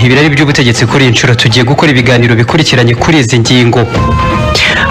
ibirari by'ubutegetsi kuri inshuro tugiye gukora ibiganiro bikurikiranye kuri izi ngingo.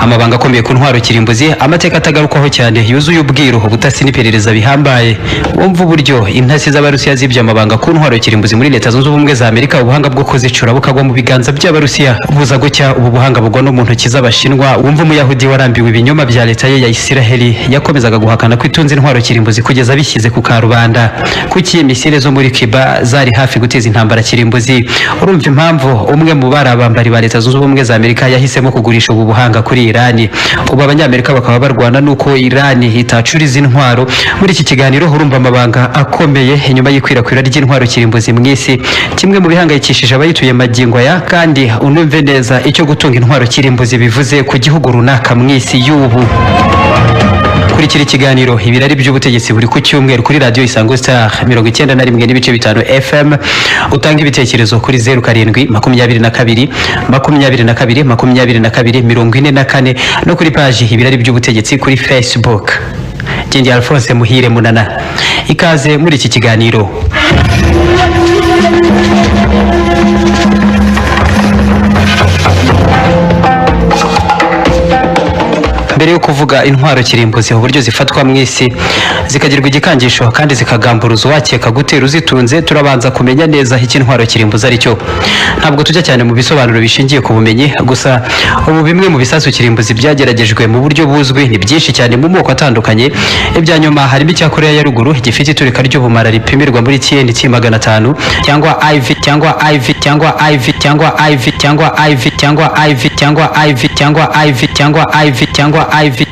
Amabanga akomeye ku ntwaro kirimbuzi, amateka atagarukwaho cyane yuzuye ubwiru, ubutasi n'iperereza bihambaye. Wumva uburyo intasi z'Abarusiya zibye amabanga ku ntwaro kirimbuzi muri Leta Zunze Ubumwe za Amerika, ubuhanga bwo kuzicura bukagwa mu biganza by'Abarusiya buza gucya, ubu buhanga bugwa no mu ntoki z'Abashinwa. Wumva Umuyahudi warambiwe ibinyoma bya leta ye ya Isiraheli yakomezaga guhakana ko itunze intwaro kirimbuzi kugeza bishyize ku karubanda. Kuki misile zo muri Cuba zari hafi guteza intambara kirimbuzi? Urumva impamvu umwe mu bari abambari ba Leta Zunze Ubumwe za Amerika yahisemo kugurisha ubu buhanga kuri Irani. Ubu Abanyamerika bakaba barwana nuko Irani itacuriza intwaro. Muri iki kiganiro urumva amabanga akomeye inyuma y'ikwirakwira ry'intwaro kirimbuzi mu isi, kimwe mu bihangayikishije abayituye magingo aya, kandi unumve neza icyo gutunga intwaro kirimbuzi bivuze ku gihugu runaka mu isi y'ubu. Kurikira ikiganiro ibirari by'ubutegetsi buri ku cyumweru kuri Radio Isango Star 91.5 FM. Utanga ibitekerezo kuri 07 22 22 44 no kuri page ibirari by'ubutegetsi kuri Facebook. Jindi Alphonse Muhire Munana, ikaze muri iki kiganiro. Mbere yo kuvuga intwaro kirimbuzi uburyo zifatwa mu isi zikagirwa igikangisho kandi zikagamburuza uwakeka gutera uzitunze, turabanza kumenya neza iki intwaro kirimbuzi ari cyo. Ntabwo tujya cyane mu bisobanuro bishingiye ku bumenyi gusa, ubu bimwe mu bisasu kirimbuzi byageragejwe mu buryo buzwi ni byinshi cyane mu moko atandukanye. Ibya nyuma harimo icya Korea ya ruguru gifite iturika ry'ubumara ripimirwa muri TNT 500 cyangwa IV cyangwa IV cyangwa IV cyangwa IV cyangwa IV cyangwa IV cyangwa IV cyangwa IV cyangwa IV cyangwa IV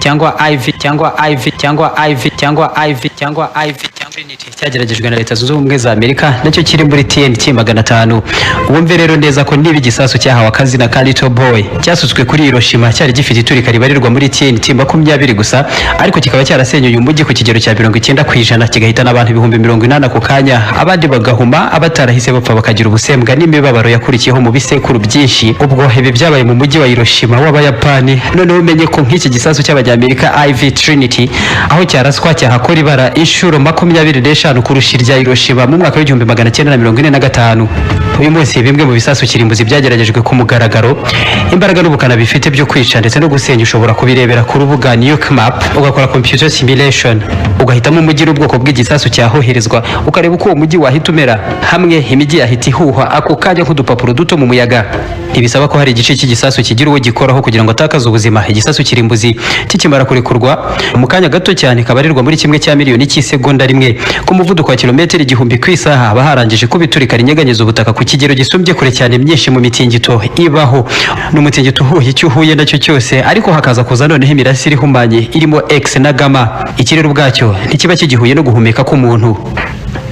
cyangwa IV cyangwa IV cyangwa IV cyangwa IV cyangwa IV cyageragejwe na Leta Zunze Ubumwe za Amerika, nacyo kiri muri TNT 500. Wumve rero neza ko niba igisasu cyahawe akazina ka Little Boy cyasutswe kuri Hiroshima cyari gifite iturika ribarirwa muri TNT 20 gusa, ariko kikaba cyarasenyuye umujyi ku kigero cya 90% kigahitana abantu 80,000 ku kanya, abandi bagahuma, abatarahise bapfa bakagira ubusembwa n'imibabaro yakurikiyeho mu bisekuru byinshi. Ubwo ibi byabaye mu mujyi wa Hiroshima w'Abayapani. Noneho umenye ko nk'iki gisasu cy'Abanyamerika IV Trinity aho cyaraswa cyahakora ibara inshuro 25 kurusha irya Hiroshima mu mwaka w'1945. Uyu munsi bimwe mu bisasu kirimbuzi byageragejwe ku mugaragaro. Imbaraga n'ubukana bifite byo kwica ndetse no gusenya ushobora kubirebera ku rubuga Nukemap, ugakora computer simulation, ugahitamo umujyi n'ubwoko bw'igisasu cyahoherezwa, ukareba uko uwo mujyi wahita umera. Hamwe imijyi yahita ihuha ako kanya nk'udupapuro duto mu muyaga. Ibisaba ko hari igice cy'igisasu kigira uwo gikoraho kugira ngo atakaze ubuzima. Igisasu kirimbuzi kikimara kurekurwa mu kanya gato cyane kabarirwa muri 1/1,000,000 cy'isegonda rimwe ku muvuduko wa kilometero 1000 ku isaha, aba harangije kubiturika rinyeganyeza ubutaka ku kigero gisumbye kure cyane myinshi mu mitingito ibaho. N'umutingito uhuye icyo uhuye nacyo cyose, ariko hakaza kuza noneho imirasire ihumanye irimo X na gamma. Ikirere ubwacyo ntikiba kigihuye no guhumeka k'umuntu.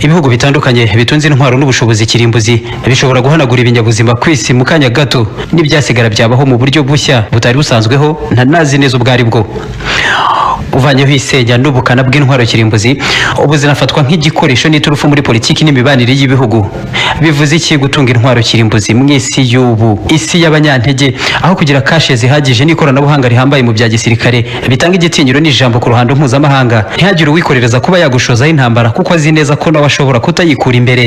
Ibihugu bitandukanye bitunze intwaro n'ubushobozi kirimbuzi bishobora guhanagura ibinyabuzima ku isi mu kanya gato, n'ibyasigara byabaho mu buryo bushya butari busanzweho ntanazi neza ubwo ari bwo. Uvanyeho isenya n'ubukana bw'intwaro kirimbuzi, ubu zinafatwa nk'igikoresho n'iturufu muri politiki n'imibanire y'ibihugu. Bivuze iki gutunga intwaro kirimbuzi mu isi y'ubu? Isi y'abanyantege, aho kugira kashe zihagije n'ikoranabuhanga rihambaye mu bya gisirikare bitanga igitinyiro n'ijambo ku ruhando mpuzamahanga, ntihagire uwikorereza kuba yagushozaho intambara kuko azi neza ko nawe ashobora kutayikura imbere.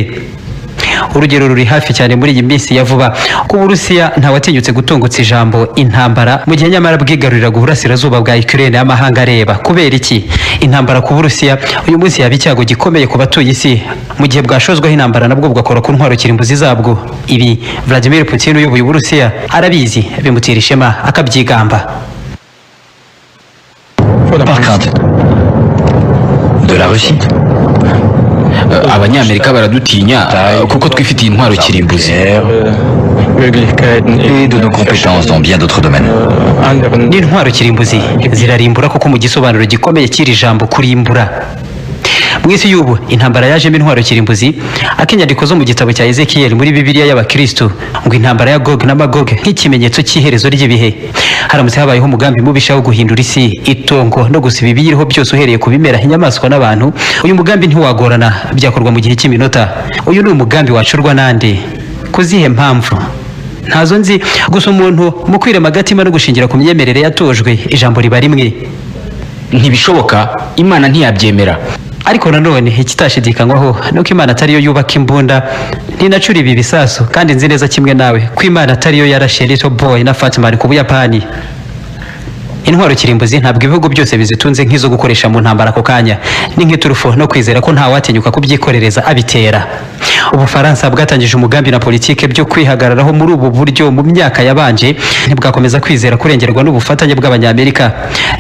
Urugero ruri hafi cyane muri iyi minsi ya vuba ko Uburusiya ntawatinyutse gutungutsa ijambo intambara, mu gihe nyamara bwigaruriraga uburasirazuba bwa Ukraine y'amahanga areba. Kubera iki? Intambara ku Burusiya uyu munsi yaba icyago gikomeye ku batuye isi, mu gihe bwashozweho intambara nabwo bugakora ku ntwaro kirimbuzi zabwo. Ibi Vladimir Putin uyoboye Uburusiya arabizi, bimutera ishema akabyigamba. Par crainte de la Russie. Abanyamerika baradutinya kuko twifitiye intwaro kirimbuzi et de nos compétences dans bien d'autres domaines. N'intwaro kirimbuzi zirarimbura kuko mu gisobanuro gikomeye cy'iri jambo kurimbura. Mu isi y'ubu intambara yajemo intwaro kirimbuzi, akinyandiko zo mu gitabo cya Ezekiel muri Bibiliya y'Abakristo ngo intambara ya Gog na Magog nk'ikimenyetso cy'iherezo ry'ibihe. Haramutse habayeho umugambi mubisha wo guhindura isi itongo no gusiba ibiyiriho byose uhereye ku bimera, inyamaswa n'abantu, uyu mugambi ntiwagorana, byakorwa mu gihe cy'iminota. Uyu ni umugambi wacurwa nande? Kuzihe mpamvu? Ntazo nzi, gusa umuntu mu kwirema agatima no gushingira ku myemerere yatojwe ijambo riba rimwe. Ntibishoboka, Imana ntiyabyemera. ariko nanone ikitashidikanywaho nuko Imana atariyo yubaka imbunda ntinacura ibi bisasu, kandi nzi neza kimwe nawe ko Imana atariyo yarashe Little Boy na Fatman ku Buyapani. Intwaro kirimbuzi ntabwo ibihugu byose bizitunze nk'izo gukoresha mu ntambara ako kanya, ni nk'iturufu no kwizera ko nta watinyuka kubyikorereza abitera. Ubufaransa bwatangije umugambi na politike byo kwihagararaho muri ubu buryo mu myaka yabanje, ntibwakomeza kwizera kurengerwa n'ubufatanye bw'Abanyamerika.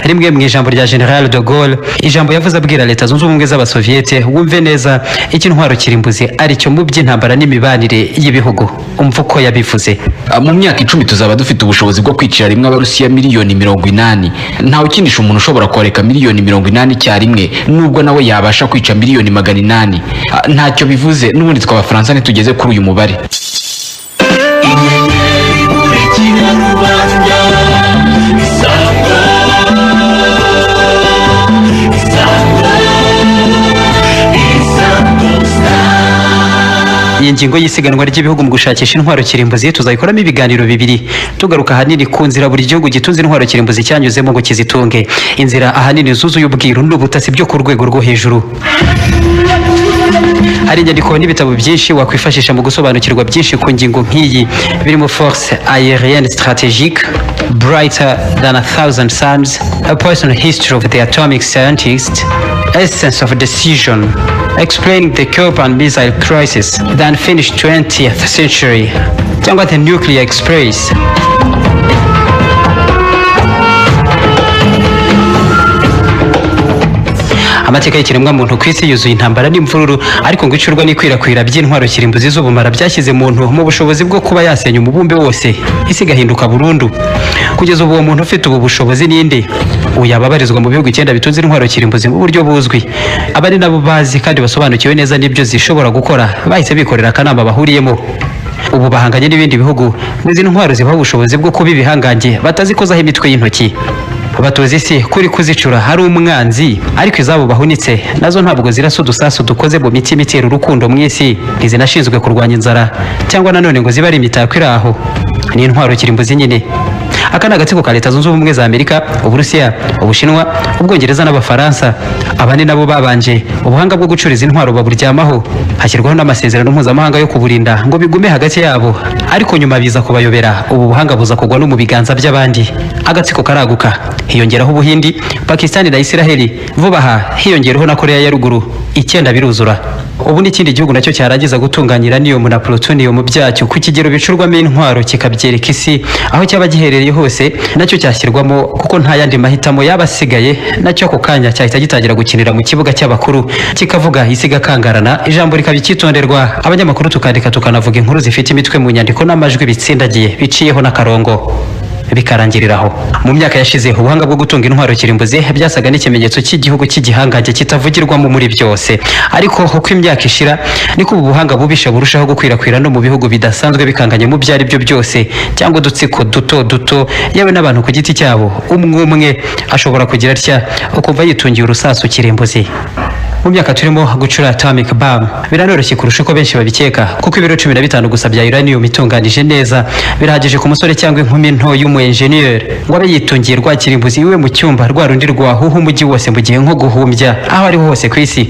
Rimwe mu ijambo rya General de Gaulle, ijambo yavuze abwira Leta Zunze Ubumwe z'Abasoviete, wumve neza iki intwaro kirimbuzi ari cyo mu by'intambara n'imibanire y'ibihugu. Umva uko yabivuze: mu myaka 10 tuzaba dufite ubushobozi bwo kwicira rimwe Abarusiya miliyoni 80. Ntawe ukinisha umuntu ushobora koreka miliyoni 80 icyarimwe, nubwo nawe yabasha kwica miliyoni 800. Ntacyo bivuze n'ubundi tw'Abafaransa ntitugeze kuri uyu mubare. Iyi ngingo y'isiganwa ry'ibihugu mu gushakisha intwaro kirimbuzi tuzayikoramo ibiganiro bibiri, tugaruka ahanini ku nzira buri gihugu gitunze intwaro kirimbuzi cyanyuzemo ngo kizitunge, inzira ahanini zuzuye ubwiru n'ubutasi byo ku rwego rwo hejuru. Hari inyandiko n'ibitabo byinshi wakwifashisha mu gusobanukirwa byinshi ku ngingo nk'iyi, birimo Force Aérienne Stratégique, Brighter Than a Thousand Suns, A Personal History of the Atomic Scientist, Essence of Decision, Explaining the Cuban Missile Crisis, The Unfinished 20th Century, cyangwa The Nuclear Express. Amateka y'ikiremwamuntu ku isi yuzuye intambara n'imvururu, ariko ngo icurwa n'ikwirakwira by'intwaro kirimbuzi z'ubumara byashyize muntu mu bushobozi bwo kuba yasenya umubumbe wose, isi igahinduka burundu. Kugeza ubu uwo muntu ufite ubu bushobozi ninde? Uyababarizwa mu bihugu 9 bitunze intwaro kirimbuzi mu buryo buzwi. Abari nabo bazi kandi basobanukiwe neza n'ibyo zishobora gukora, bahise bikorera akanama bahuriyemo. Ubu bahanganye n'ibindi bihugu, n'izi ntwaro zibaho ubushobozi bwo kuba ibihangange batazikozaho imitwe y'intoki. Batoza isi kuri kuzicura hari umwanzi, ariko izabo bahunitse nazo ntabwo zirasa udusasu dukoze mu mitima itera urukundo mu isi, ntizinashinzwe kurwanya inzara cyangwa nanone ngo zibe ari imitako iri aho. Ni intwaro kirimbuzi nyine. Aka ni agatsiko ka Leta Zunze Ubumwe za Amerika, Uburusiya, Ubushinwa, Ubwongereza n'Abafaransa. Abandi nabo babanje ubuhanga bwo gucuriza intwaro baburyamaho, hashyirwaho n'amasezerano mpuzamahanga yo kuburinda ngo bigume hagati yabo, ariko nyuma biza kubayobera, ubu buhanga buza kugwa no mu biganza by'abandi. Agatsiko karaguka, hiyongeraho Ubuhindi, Pakistani na Isiraheli, vuba aha hiyongeraho na Korea ya Ruguru. 9 biruzura. Ubu n'ikindi gihugu nacyo cyaragiza gutunganyira uranium na plutonium byacyo ku kigero bicurwamo intwaro kikabyereka isi aho cyaba giherereye hose, nacyo cyashyirwamo, kuko nta yandi mahitamo yabasigaye. Nacyo ako kanya cyahita gitangira gukinira mu kibuga cy'abakuru, kikavuga isiga kangarana, ijambo rikaba icyitonderwa. Abanyamakuru tukandika tukanavuga inkuru zifite imitwe mu nyandiko n'amajwi bitsindagiye biciyeho n'akarongo, bikarangiriraho. Mu myaka yashize ubuhanga bwo gutunga intwaro kirimbuzi byasaga n'ikimenyetso cy'igihugu cy'igihangange kitavugirwamo muri byose, ariko uko imyaka ishira niko ubu buhanga bubisha burushaho gukwirakwira no mu bihugu bidasanzwe bikanganye mu byari byo byose, cyangwa udutsiko duto duto, yewe n'abantu ku giti cyabo. Umwe ashobora kugira atya ukumva yitungiye urusasu kirimbuzi. Mu myaka turimo gucura atomic bomb biranoroshye kurusha uko benshi babikeka, kuko ibiro 15 gusa bya uranium itunganije neza birahagije ku musore cyangwa inkumi nto y'umu engineer ngo abe yitungiye rwa kirimbuzi iwe mu cyumba rwa rundi rwahuha umujyi wose mu gihe nko guhumbya aho ari hose ku isi.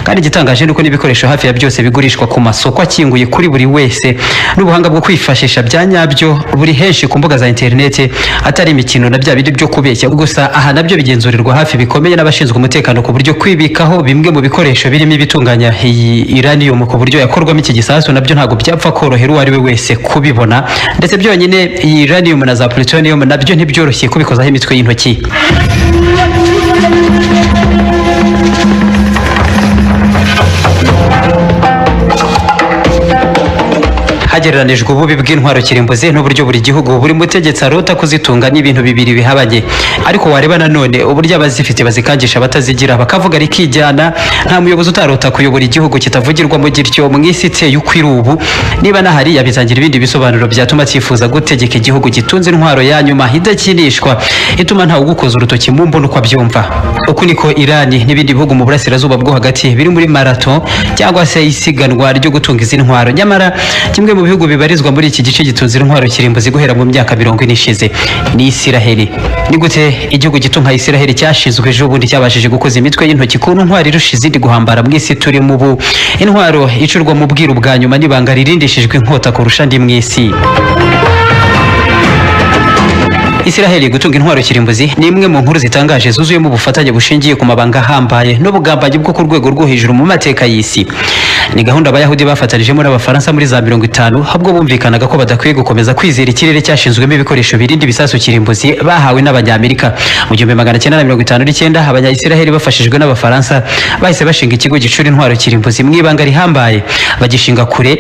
Kandi igitangaje nuko n'ibikoresho hafi ya byose bigurishwa ku masoko akinguye kuri buri wese, n'ubuhanga bwo kwifashisha bya nyabyo buri henshi ku mbuga za internet, atari imikino na bya bindi byo kubeshya gusa. Aha nabyo bigenzurirwa hafi bikomeye n'abashinzwe umutekano, ku buryo kwibikaho bimwe mu bikoresho birimo ibitunganya iyi uranium ku buryo yakorwamo iki gisasu nabyo ntabwo byapfa korohera uwo ari we wese kubibona. Ndetse byonyine iyi uranium na za plutonium nabyo ntibyoroshye kubikozaho imitwe y'intoki. Hagereranijwe ububi bw'intwaro kirimbuzi n'uburyo buri gihugu buri mutegetsi arota kuzitunga n'ibintu bibiri bihabanye, ariko wareba nanone uburyo abazifite bazikangisha batazigira bakavuga rikijyana. Nta muyobozi utarota kuyobora igihugu kitavugirwamo gityo mu isi iteye ukwiri ubu. Niba nahari yabitangira ibindi bisobanuro byatuma cyifuza gutegeka igihugu gitunze intwaro ya nyuma idakinishwa, ituma ntawe ugukoza urutoki mu mbona uko abyumva. Uku niko Irani n'ibindi bihugu mu burasirazuba bwo hagati biri muri marathon cyangwa se isiganwa ryo gutunga izi ntwaro. Nyamara kimwe mu bihugu bibarizwa muri iki gice gitunze intwaro kirimbuzi guhera mu myaka 40 ishize ni Isiraheli. Ni gute igihugu gito nka Isiraheli cyashizwe ejo bundi cyabashije gukoza imitwe y'intoki ku ntwaro irusha izindi guhambara mu isi turi mu bu, intwaro icurwa mu bwiru bwa nyuma n'ibanga ririndishijwe inkota kurusha ndi mu isi. Isiraheli gutunga intwaro kirimbuzi ni imwe mu nkuru zitangaje zuzuyemo ubufatanye bushingiye ku mabanga ahambaye n'ubugambanyi bwo ku rwego rwo hejuru mu mateka y'isi. Ni gahunda abayahudi bafatanijemo n'abafaransa muri za 50 habwo bumvikanaga ko badakwiye gukomeza kwizera ikirere cyashinzwemo ibikoresho birindi bisasu kirimbuzi bahawe n'abanyamerika. Mu 1959 abanya-Isiraheli bafashijwe n'abafaransa bahise bashinga ikigo gicura intwaro kirimbuzi mu ibanga rihambaye, bagishinga kure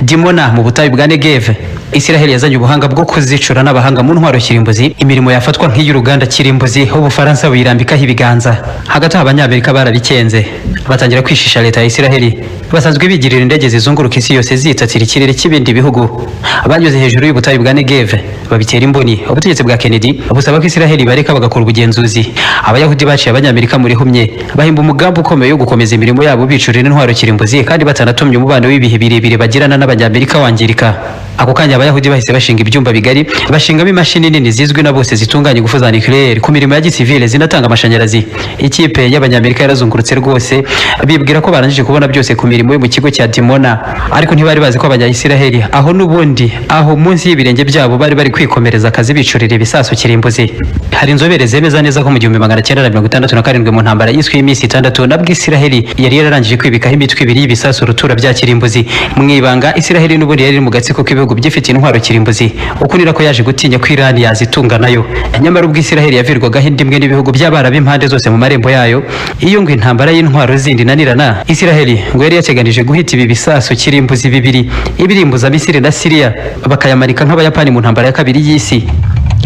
Dimona mu butayu bwa Negev. Isiraheli yazanye ubuhanga bwo kuzicura n'abahanga mu ntwaro kirimbuzi, imirimo yafatwa nk'iy'uruganda kirimbuzi ubufaransa buyirambikaho ibiganza. Hagati abanyamerika barabikenze batangira kwishisha leta ya Isiraheli, basanzwe bigirira indege zizunguruka isi yose zitatira ikirere cy'ibindi bihugu. Banyuze hejuru y'ubutayu bwa Negev babitera imboni. Ubutegetsi bwa Kennedy busaba ko Isiraheli bareka bagakora ubugenzuzi. Abayahudi baciye abanyamerika muri humye, bahimba umugambi ukomeye wo gukomeza imirimo yabo bicurira intwaro kirimbuzi kandi batanatumye umubano w'ibihe birebire bagirana n'abanyamerika wangirika. Ako kanya abayahudi bahise bashinga ibyumba bigari, bashingamo imashini nini zizwi na bose zitunganya ingufu za nucleaire ku mirimo ya gisivile zinatanga amashanyarazi. Ikipe y'abanyamerika yarazungurutse rwose, bibwira ko barangije kubona byose ku mirimo yo mu kigo cya Dimona, ariko ntibari bazi ko abanya-Isiraheli aho n'ubundi aho munsi y'ibirenge byabo bari kwikomereza akazi bicurira ibisasu kirimbuzi. Hari inzobere zemeza neza ko mu 1967 mu ntambara yiswe y'iminsi 6 nabwo Isiraheli yari yararangije kwibikaho imitwe ibiri y'ibisasu rutura bya kirimbuzi. Mwibanga Isiraheli n'ubundi yari mu gatsiko k'ibihugu byifitiye intwaro kirimbuzi, ukunira ko yaje gutinya ko Iran yazitunga nayo. Nyamara ubwo Isiraheli yavirwagaho indimwe n'ibihugu by'abarabu impande zose mu marembo yayo, iyo ngo intambara y'intwaro zindi nanirana, Isiraheli ngo yari yateganije guhita ibi bisasu kirimbuzi bibiri ibirimbuza Misiri na Syria bakayamarika nk'abayapani mu ntambara ya kabiri y'isi,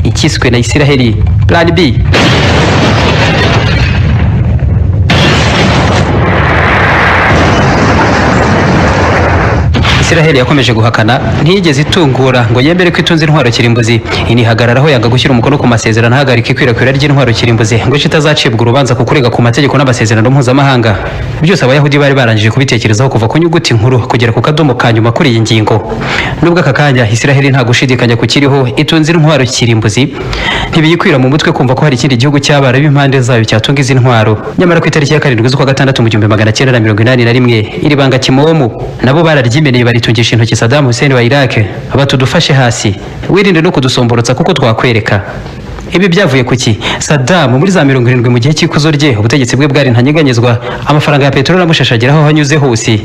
ikiswe na Isiraheli Plan B. Isiraheli yakomeje guhakana, ntiyigeze itungura ngo yemere ko itunze intwaro kirimbuzi, inihagararaho yanga gushyira umukono ku masezerano ahagarika ikwirakwira ry'intwaro kirimbuzi ngo kitazacibwa urubanza ku kurega ku mategeko n'amasezerano mpuzamahanga. Byose abayahudi bari barangije kubitekerezaho kuva ku nyuguti nkuru kugera ku kadomo ka nyuma kuri iyi ngingo. Nubwo aka kanya Isiraheli nta gushidikanya kukiriho itunze intwaro kirimbuzi, ntibiyikwira mu mutwe kumva ko hari ikindi gihugu cy'abarabu impande zayo cyatunga izi ntwaro. Nyamara ku itariki ya 7 z'ukwa gatandatu mu 1981 iri banga Kimomu nabo bararyimeneye baritungisha intoki Saddam Hussein wa Iraq, batudufashe hasi, wirinde no kudusomborotsa kuko twakwereka. Ibi byavuye kuki? Saddam muri za 70 mu gihe cy'ikuzo rye ubutegetsi bwe bwari ntanyeganyezwa, amafaranga ya peteroli amushashagiraho hanyuze hose.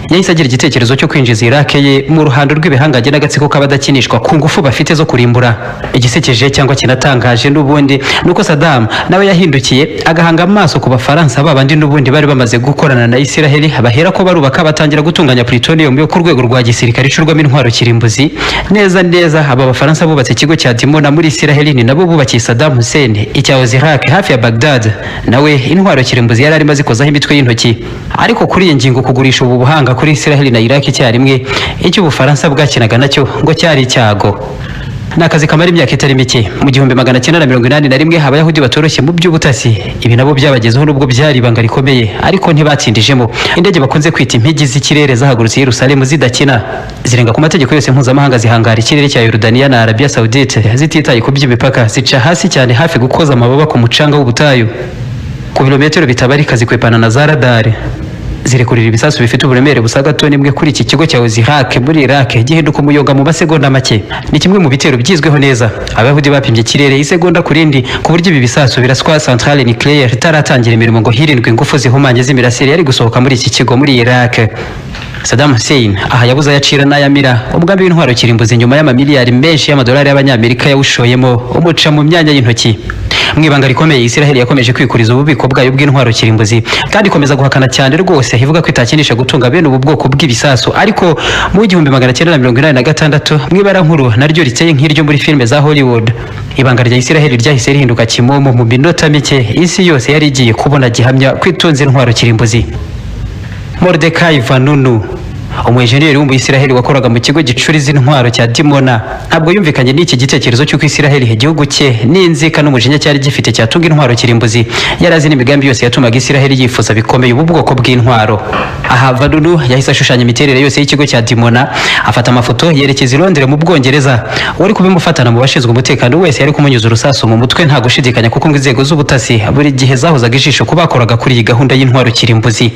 Yahise agira igitekerezo cyo kwinjiza Iraq ye mu ruhando rw'ibihangage n'agatsiko k'abadakinishwa ku ngufu bafite zo kurimbura. Igisekeje cyangwa kinatangaje n'ubundi nuko Saddam nawe yahindukiye agahanga amaso ku Bafaransa babandi n'ubundi bari bamaze gukorana na Isiraheli, bahera ko barubaka batangira gutunganya plutonium yo ku rwego rwa gisirikare icurwamo intwaro kirimbuzi. Neza aba Bafaransa bubatse ikigo cya Dimona muri Isiraheli, ni nabo bubakiye Saddam Hussein icyaho Iraq hafi ya Baghdad, nawe intwaro kirimbuzi yari arimo zikozaho imitwe y'intoki. Ariko kuri iyi ngingo kugurisha ubu buhanga kuri Isiraheli na Iraq icyarimwe, icyo Ubufaransa bwakinaga nacyo ngo cyari icyago. Nakazi kamara imyaka itari mike. Mu 1981 abayahudi batoroshye mu by'ubutasi, ibi nabo byabagezeho nubwo byari ibanga rikomeye, ariko ntibatsindijemo. Indege bakunze kwita impigi z'ikirere zahagurutse Yerusalemu zidakina, zirenga ku mategeko yose mpuzamahanga, zihangara ikirere cya Yordania na Arabia Saudite zititaye ku by'imipaka, zica hasi cyane hafi gukoza amababa ku mucanga w'ubutayu. Ku bilometero bitabarika zikwepana na za radari, zirekurira ibisasu bifite uburemere busaga toni imwe kuri iki kigo cya Iraq muri Iraq, gihinduka umuyoga mu masegonda make. Ni kimwe mu bitero byizweho neza. Abayahudi bapimye ikirere isegonda kurindi ku buryo ibi bisasu biraswa centrale nucléaire itaratangira imirimo ngo hirindwe ingufu zihumanye z'imirasire yari gusohoka muri iki kigo muri Iraq. Saddam Hussein aha yabuze ayacira n'ayamira. Umugambi w'intwaro kirimbuzi nyuma y'amamiliyari menshi y'amadolari y'abanyamerika yawushoyemo umuca mu myanya y'intoki. Mwibanga rikomeye Isiraheli yakomeje kwikuriza ububiko bwayo bw'intwaro kirimbuzi kandi ikomeza guhakana cyane rwose, ivuga ko itakinisha gutunga bene ubu bwoko bw'ibisasu. Ariko mu 1986 mwibara nkuru naryo riteye nk'iryo muri filime za Hollywood, ibanga rya Isiraheli ryahise rihinduka kimomo mu minota mike. Isi yose yari igiye kubona gihamya kwitunza intwaro kirimbuzi. Mordecai Vanunu umuenjeniyeri w'umuyisiraheli wakoraga mu kigo gicuriza intwaro cya Dimona ntabwo yumvikanye n'iki gitekerezo cy'uko Isiraheli igihugu cye n'inzika n'umujinya cyari gifite cyatunga intwaro kirimbuzi. Yari azi n'imigambi yose yatumaga Isiraheli yifuza bikomeye ubu bwoko bw'intwaro. Aha Vanunu yahise ashushanya imiterere yose y'ikigo cya Dimona, afata amafoto yerekeza i Londres mu Bwongereza. Wari kubimufatana mu bashinzwe umutekano wese yari kumunyuza urusasu mu mutwe nta gushidikanya, kuko ngo inzego z'ubutasi buri gihe zahozaga ijisho ku bakoraga kuri iyi gahunda y'intwaro kirimbuzi.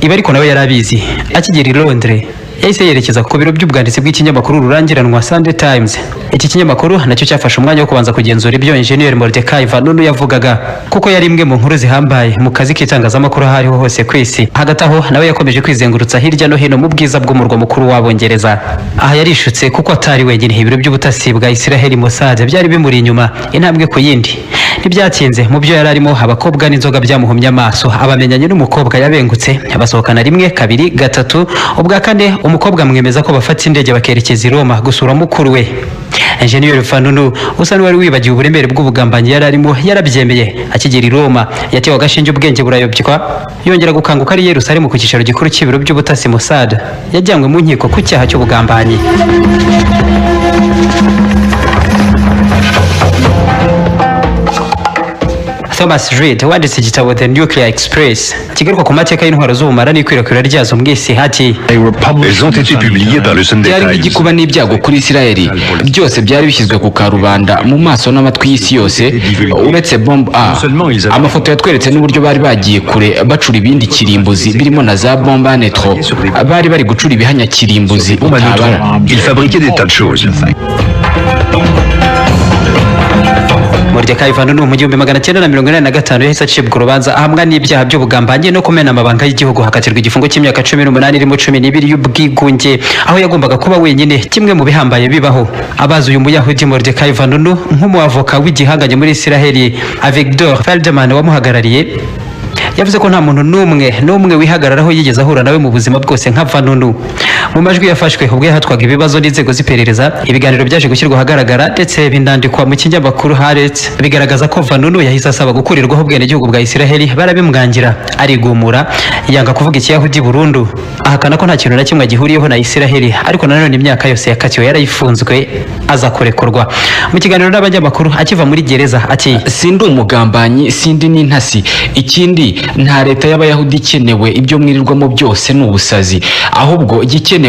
Ibi ariko nawe yari abizi. Akigera i Londres yahise yerekeza ku biro by'ubwanditsi bw'ikinyamakuru rurangiranwa Sunday Times. Iki kinyamakuru nacyo cyafashe umwanya wo kubanza kugenzura ibyo Engineer Mordecai Vanunu yavugaga, kuko yari imwe mu nkuru zihambaye mu kazi k'itangazamakuru aho ariho hose ku isi. Hagati aho nawe yakomeje kwizengurutsa hirya no hino mu bwiza bw'umurwa mukuru w'Abongereza. Aha yarishutse kuko atari wenyine. Ibiro by'ubutasi bwa Israel Mossad byari bimuri inyuma intambwe ku yindi. Ntibyatinze mu byo yari arimo, abakobwa n'inzoga byamuhumye amaso. Abamenyanye n'umukobwa yabengutse, basohokana rimwe, kabiri, gatatu, ubwa kane umukobwa mwemeza ko bafata indege bakerekeza i Roma gusura mukuru we. Engineer Vanunu usa n'uwari wibagiwe uburemere bw'ubugambanyi yari arimo, yarabyemeye. Akigera i Roma yatewe agashinge, ubwenge burayobywa, yongera gukanguka ari Yerusalemu ku cyicaro gikuru cy'ibiro by'ubutasi Mossad. Yajyanywe mu nkiko ku cyaha cy'ubugambanyi. Thomas Reed wanditse igitabo The Nuclear Express kigaruka ku mateka y'intwaro z'ubumara n'ikwirakwira ryazo mu isi. Ati Elles ont été publiées par le Sunday byari Times. igikuba n'ibyago kuri Isiraheli, byose byari bishyizwe ku karubanda mu maso n'amatwi y'isi yose, uretse bombe A. Amafoto yatweretse n'uburyo bari bagiye kure bacura ibindi kirimbuzi birimo na za bombe A netro. Bari bari gucura ibihanya kirimbuzi utabara. Ils fabriquaient des tas de choses. Mordecai Vanunu mu 1985 yahise acibwa urubanza ahamwa n'ibyaha by'ubugambanyi no kumena amabanga y'igihugu, hakatirwa igifungo cy'imyaka 18 irimo 12 y'ubwigunge, aho yagombaga kuba wenyine, kimwe mu bihambaye bibaho. Abazi uyu muyahudi Mordecai Vanunu nk'umuavoka w'igihanganye muri Isiraheli, Avigdor Feldman wamuhagarariye, yavuze ko nta muntu n'umwe wihagararaho yigeze ahura nawe mu buzima bwose nka Vanunu. Mu majwi yafashwe ubwo yahatwaga ibibazo n'inzego z'iperereza, ibiganiro byaje gushyirwa ahagaragara ndetse binandikwa mu kinyamakuru Haaretz, bigaragaza ko Vanunu yahise asaba gukurirwaho ubwenegihugu bwa Isiraheli. Barabimwangira, arigumura, yanga kuvuga Ikiyahudi burundu, ahakana ko nta kintu na kimwe gihuriyeho na Isiraheli. Ariko nanone imyaka yose yakatiwe yarayifunzwe, aza kurekurwa. Mu kiganiro n'abanyamakuru akiva muri gereza ati sindi umugambanyi, sindi n'intasi, ikindi nta leta y'abayahudi ikenewe, ibyo mwirirwamo byose ni ubusazi, ahubwo igikenewe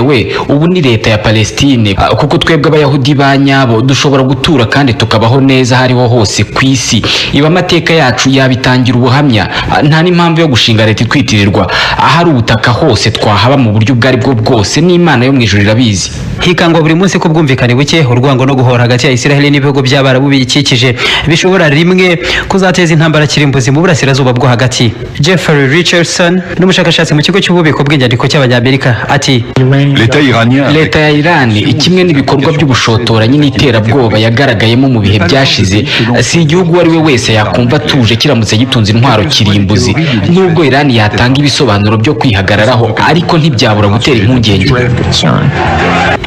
ubu ni leta ya Palestine, kuko twebwe abayahudi ba nyabo dushobora gutura kandi tukabaho neza hariho hose ku isi. Iba amateka yacu yabitangira ubuhamya, nta n'impamvu yo gushinga leta itwitirirwa. Ahari ubutaka hose twahaba mu buryo ubwo ari bwo bwose, n'Imana yo mu ijuru irabizi. Hikangwa buri munsi ko ubwumvikane buke, urwango no guhora hagati ya Isiraheli n'ibihugu by'Abarabu biyikikije bishobora rimwe kuzateza intambara kirimbuzi mu burasirazuba bwo hagati. Jeffrey Richardson n'umushakashatsi mu kigo cy'ububiko bw'inyandiko cy'Abanyamerika ati L'État iranien, leta ya Irani kimwe n'ibikorwa by'ubushotoranyi n'iterabwoba yagaragayemo mu bihe byashize, si igihugu uwo ari we wese yakumva atuje kiramutse gitunze intwaro kirimbuzi. Nubwo Irani yatanga ibisobanuro byo kwihagararaho, ariko ntibyabura gutera impungenge.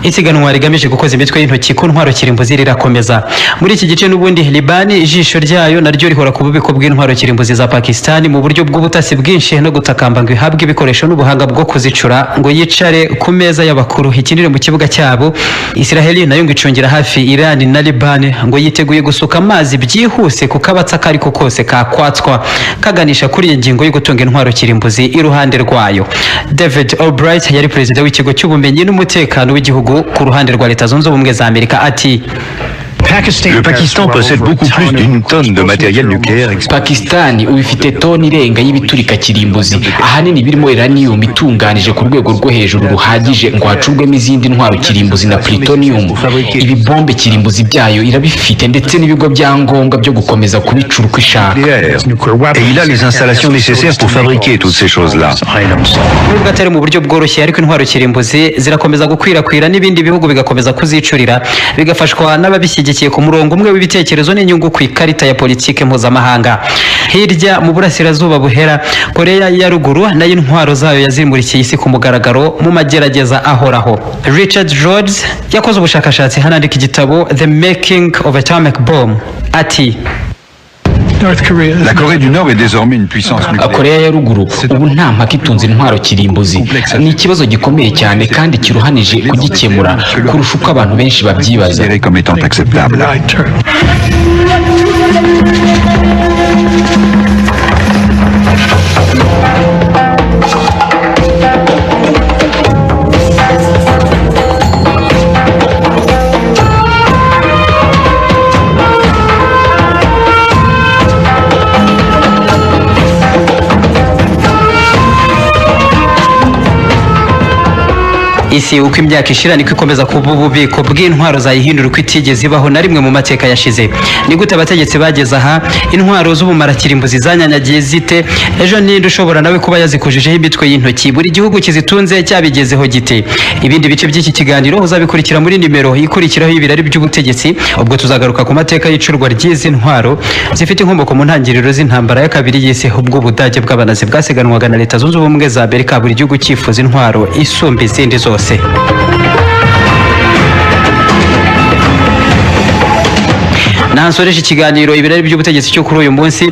Isiganwa rigamije gukoza imitwe y'intoki ku ntwaro kirimbuzi rirakomeza. Muri iki gice n'ubundi Libani ijisho ryayo naryo rihora ku bubiko bw'intwaro kirimbuzi za Pakistan mu buryo bw'ubutasi bwinshi no gutakamba ngo ihabwe ibikoresho n'ubuhanga bwo kuzicura ngo yicare ku meza y'abakuru, ikinire mu kibuga cyabo. Isiraheli nayo ngo icungira hafi Iran na Libani ngo yiteguye gusuka amazi byihuse ku kabatsa kari ko kose kakwatswa kaganisha kuri iyi ngingo yo gutunga intwaro kirimbuzi iruhande rwayo. David Albright yari perezida w'ikigo cy'ubumenyi n'umutekano w'igihugu ku ruhande rwa Leta Zunze Ubumwe za Amerika ati le Pakistan possède beaucoup plus d'une tonne de matériel nucléaire. Pakistani ubifite toni irenga y'ibiturika kirimbuzi, ahanini birimo uranium itunganije ku rwego rwo hejuru ruhagije ngo hacurwemo izindi ntwaro kirimbuzi na plutonium. Ibi bombe kirimbuzi byayo irabifite ndetse n'ibigo byangombwa byo gukomeza kubicura uko ishaka. Et il a les installations nécessaires pour fabriquer toutes ces choses-là. nubwo atari mu buryo bworoshye, ariko intwaro kirimbuzi zirakomeza gukwirakwira n'ibindi bihugu bigakomeza kuzicurira, bigafashwa n'ababishyigikiye ku murongo umwe w'ibitekerezo n'inyungu ku ikarita ya politike mpuzamahanga. Hirya mu burasirazuba buhera, Korea ya ruguru nayo intwaro zayo yazimurikiye isi ku mugaragaro mu magerageza ahoraho. Richard Rhodes yakoze ubushakashatsi hanandika igitabo The Making of Atomic Bomb ati La Corée du Nord est désormais une puissance nucléaire. koreya ya ruguru ubu nta mpaka itunze intwaro kirimbuzi. Ni ikibazo gikomeye cyane kandi kiruhanije kugikemura kurusha uko abantu benshi babyibaza. Considérée comme étant acceptable. isi uko imyaka ishira niko ikomeza kuba ububiko bw'intwaro zayihindura uko itigeze ibaho na rimwe mu mateka yashize. Ni gute abategetsi bageze aha intwaro z'ubumara kirimbuzi zanyanyagiye zite? Ejo ninde ushobora nawe kuba yazikujijeho imitwe y'intoki? Buri gihugu kizitunze cyabigezeho gite? Ibindi bice by'iki kiganiro uzabikurikira muri nimero ikurikiraho ibirari by'ubutegetsi, ubwo tuzagaruka ku mateka y'icurwa ry'izi ntwaro zifite inkomoko mu ntangiriro z'intambara ya kabiri y'isi, ubwo Ubudage bw'Abanazi bwasiganwaga na Leta Zunze Ubumwe za Amerika, buri gihugu cyifuza intwaro isumba izindi zose. Nansoreje ikiganiro ibirari by'ubutegetsi cyo kuri uyu munsi.